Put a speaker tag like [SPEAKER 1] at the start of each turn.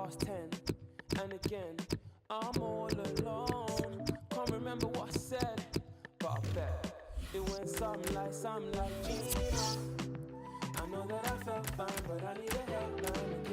[SPEAKER 1] past 10. And again, I'm all alone. Can't remember what I said, but I bet it went something like Gina. I know that I felt fine, but I need a helpline.